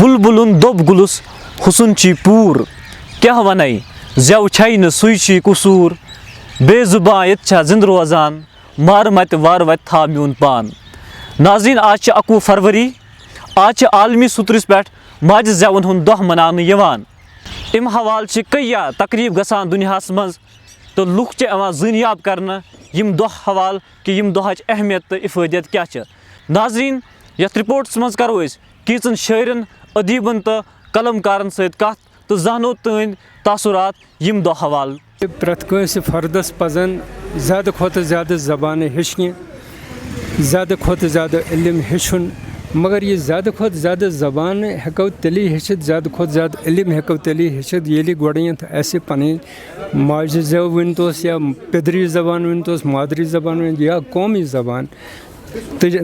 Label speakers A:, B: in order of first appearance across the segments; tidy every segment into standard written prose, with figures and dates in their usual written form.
A: بلبلن دوب girls حسن چی پور کیا ونائی زیو چھائی نہ سوئی چی قصور بے زبان یت چھا زند روزان مار مت وار وت تھا میون پان. ناظرین آج 21 فروری آج عالمی سترس پہ ماجہ زیون ہند دہ منانے یوان. ام حوالہ کئی تقریب گژھان دنیاہس مز تو لُکھ زنیاب کرنا یم دہ حوالہ کہ یم دہچ اہمیت تو افادیت کیا چھ. ناظرین یتھ رپورٹس مز کرو اس کیچن شاعرن ادیبن تو قلم کارن ست کت تو زانو تہند تاثرات یم دہ حوالہ.
B: پرٛٮ۪تھ کٲنٛسہِ فردس پزن زیادٕ کھۄتہٕ زیادٕ زبانہٕ ہیٚچھنہِ زیادٕ کھۄتہٕ زیادٕ علم ہیٚچھُن. مگر یہ زیادٕ کھۄتہٕ زیادٕ زبانہٕ ہٮ۪کو تیٚلی ہیٚچھِتھ زیادٕ کھۄتہٕ زیادٕ علم ہٮ۪کو تیٚلی ہیٚچھِتھ ییٚلہِ گۄڈٕنٮ۪تھ اَسہِ پنٕنۍ ماجہِ زٮ۪و ؤنۍتوس یا پِدری زبان ؤنۍتوس مادری زبان ؤنۍ یا قومی زبان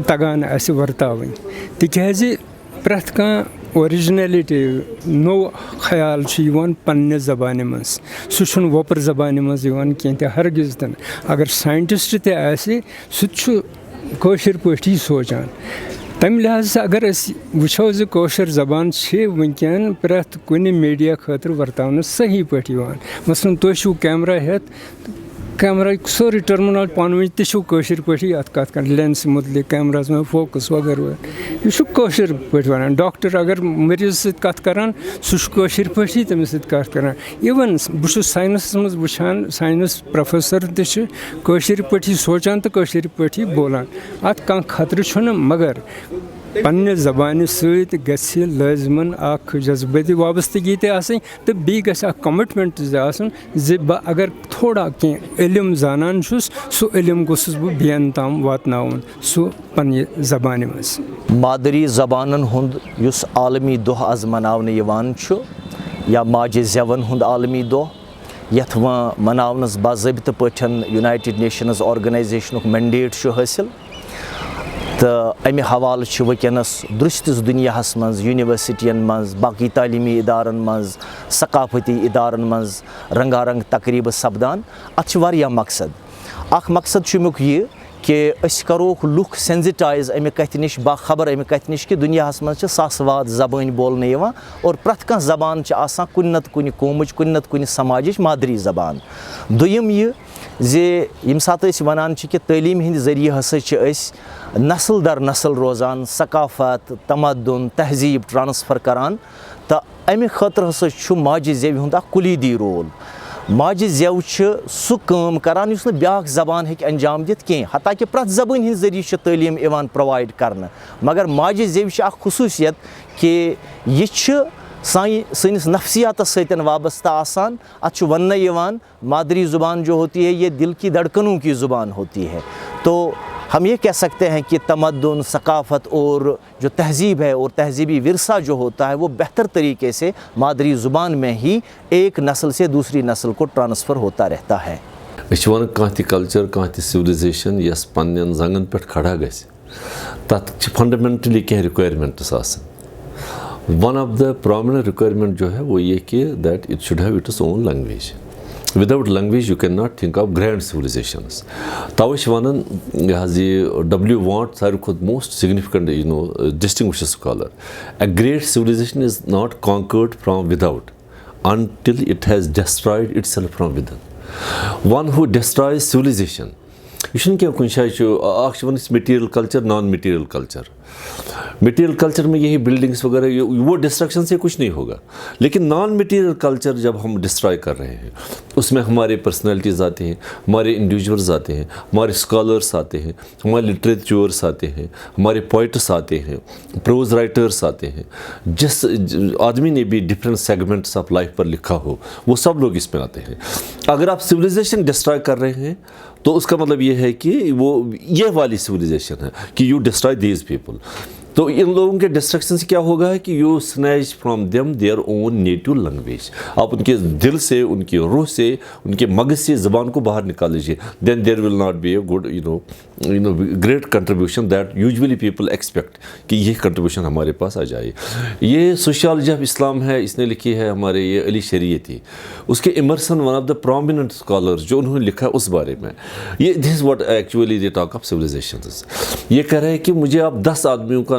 B: تگان اَسہِ ورتاوٕنۍ. تِکیٛازِ پرٛٮ۪تھ کانٛہہ اوٚرِجنیلٹی نوٚو خیال چھُ یِوان پنٛنہِ زبانہِ منٛز. سُہ چھُنہٕ وۄپر زبانہِ منٛز یِوان کینٛہہ تہِ ہرگِز تہِ نہٕ. اگر ساینٹِسٹ تہِ آسہِ سُہ تہِ چھُ کٲشِر پٲٹھی سونٛچان. تَمہِ لحاظہٕ اگر أسۍ وٕچھو زِ کٲشِر زبان چھِ وٕنکٮ۪ن پرٛٮ۪تھ کُنہِ میٖڈیا خٲطرٕ ورتاونہٕ صحیح پٲٹھۍ یِوان. مثلاً تُہۍ چھُو کیمرا ہٮ۪تھ کیمراہٕکۍ سورُے ٹٔرمِنال پانہٕ ؤنۍ تہِ چھُو کٲشِر پٲٹھی اَتھ کَتھ کَران لٮ۪نسہِ مُتعلق کیمراہَس منٛز فوکَس وغیرہ وغیرہ یہِ چھُ کٲشِر پٲٹھۍ وَنان. ڈاکٹر اگر مٔریٖض سۭتۍ کَتھ کَران سُہ چھُ کٲشِر پٲٹھی تٔمِس سۭتۍ کَتھ کَران. اِوٕن بہٕ چھُس ساینَسَس منٛز وٕچھان ساینَس پرٛوفیسر تہِ چھِ کٲشِر پٲٹھی سونٛچان تہٕ کٲشِر پٲٹھی بولان. اَتھ کانٛہہ خطرٕ چھُنہٕ. مگر پنٛنہِ زبانہِ سۭتۍ گژھِ لٲزمَن اکھ جذبٲتی وابستگی تہِ آسٕنۍ تہٕ بیٚیہِ گژھِ اکھ کمِٹمٮ۪نٛٹ تہِ آسُن زِ بہٕ اگر تھوڑا کینٛہہ علم زانان چھُس سُہ علم گوٚژھُس بہٕ بیٚیَن تام واتناوُن سُہ پنٛنہِ زبانہِ منٛز.
C: مادری زبانن ہُنٛد یُس عالمی دۄہ آز مناونہٕ یِوان چھُ یا ماجہِ زٮ۪وَن ہُنٛد عالمی دۄہ یَتھ وۄنۍ مناونَس باضٲبطہٕ پٲٹھۍ یونایٹِڈ نیشنٕز آرگنایزیشنُک مینڈیٹ چھُ حٲصِل تہٕ اَمہِ حوالہٕ چھِ وٕنکٮ۪نَس درٛوٚستِس دُنیاہَس منٛز یونیورسٹیَن منٛز باقٕے تعلیٖمی اِدارَن منٛز ثقافتی اِدارَن منٛز رنگا رنگ تقریٖبہٕ سپدان. اَتھ چھُ واریاہ مقصد. اکھ مقصد چھُ امیُک یہِ کہ أسۍ کَروکھ لُکھ سینزِٹایز اَمہِ کَتھِ نِش باخبر اَمہِ کَتھِ نِش کہِ دُنیاہَس منٛز چھِ ساسہٕ واد زبٲنۍ بولنہٕ یِوان اور پرٛٮ۪تھ کانٛہہ زبان چھِ آسان کُنہِ نَتہٕ کُنہِ قومٕچ کُنہِ نَتہٕ کُنہِ سماجِچ مادری زبان. دوٚیِم یہِ زِ ییٚمہِ ساتہٕ أسۍ وَنان چھِ کہِ تعلیٖم ہِنٛدِ ذٔریعہٕ ہسا چھِ أسۍ نسل در نسل روزان ثقافت تمدُن تہذیٖب ٹرانسفر کران تہٕ اَمہِ خٲطرٕ ہسا چھُ ماجہِ زٮ۪وِ ہُنٛد اکھ کُلیٖدی رول. ماجہِ زٮ۪و چھِ سُہ کٲم کران یُس نہٕ بیٛاکھ زبان ہیٚکہِ انجام دِتھ کینٛہہ. حتاکہِ پرٛٮ۪تھ زبٲنۍ ہِنٛدِ ذٔریعہٕ چھِ تعلیٖم یِوان پرٛووایِڈ کرنہٕ. مگر ماجہِ زٮ۪وِ چھِ اکھ خصوٗصیت کہ یہِ چھِ سٲنِس نفسیاتس سۭتۍ وابستہ آسان. اتھ چھُ وننہٕ یِوان مادری زبان جو ہوتی ہے یہ دل کی دھڑکنوں کی زبان ہوتی ہے. تو ہم یہ کہہ سکتے ہیں کہ تمدن ثقافت اور جو تہذیب ہے اور تہذیبی ورثہ جو ہوتا ہے وہ بہتر طریقے سے مادری زبان میں ہی ایک نسل سے دوسری نسل کو ٹرانسفر ہوتا رہتا ہے.
D: أسۍ وَنان کانٛہہ تہِ کلچر کانٛہہ تہِ سِولایزیشن یۄس پننٮ۪ن زنٛگن پٮ۪ٹھ کھڑا گژھِ تتھ چھِ فنڈامنٹلی کینٛہہ رِکویرمنٹس آسان. ون آف دا پرامننٹ رِکویرمنٹ جو ہے وہ یہ کہ that it should have its own language. Without language you can not think of grand civilizations. توے چھِ وَنان یہِ حظ یہِ ڈبلیو وانٹ ساروی کھۄتہٕ most significant distinguished scholar. A great civilization is not conquered from without until it has destroyed itself from within. One who destroys civilization یہ چھُنہٕ کینٛہہ کُنہِ جایہِ چھُ اکھ چھِ وَنان material culture non material culture. Material culture میں یہی بلڈنگس وغیرہ وہ ڈسٹرکشن سے کچھ نہیں ہوگا. لیکن نان میٹیریل کلچر جب ہم ڈسٹرائے کر رہے ہیں اس میں ہمارے پرسنالٹیز آتے ہیں ہمارے انڈیویجولز آتے ہیں ہمارے اسکالرس آتے ہیں ہمارے لٹریچرس آتے ہیں ہمارے پوئٹس آتے ہیں پروز رائٹرس آتے ہیں. جس آدمی نے بھی ڈفرینٹ سیگمنٹس آف لائف پر لکھا ہو وہ سب لوگ اس میں آتے ہیں. اگر آپ سویلائزیشن ڈسٹرائے کر رہے ہیں تو اس کا مطلب یہ ہے کہ وہ یہ والی سویلائزیشن ہے کہ یو ڈسٹرائے دیز پیپل. تو ان لوگوں کے ڈسٹرکشن سے کیا ہوگا کہ you snatch from them their own native language. آپ ان کے دل سے ان کی روح سے ان کے مغز سے زبان کو باہر نکال لیجیے. Then there will not be a good great contribution that usually people expect کہ یہ کنٹریبیوشن ہمارے پاس آ جائے. یہ سوشیالوجی آف اسلام ہے اس نے لکھی ہے ہمارے یہ علی شریعتی. اس کے Emerson one of the prominent scholars جو انہوں نے لکھا ہے اس بارے میں یہ this what actually the talk of civilisations. یہ کہہ رہے ہیں کہ مجھے آپ 10 آدمیوں کا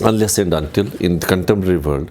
D: unless and until in the contemporary world,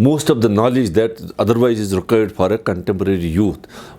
D: most of the knowledge that otherwise is required for a contemporary youth,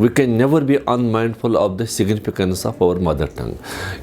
D: we can never be unmindful of the significance of our mother tongue,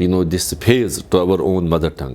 D: you know this phase to our own mother tongue,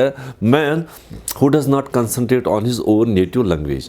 D: a man who does not concentrate on his own native language।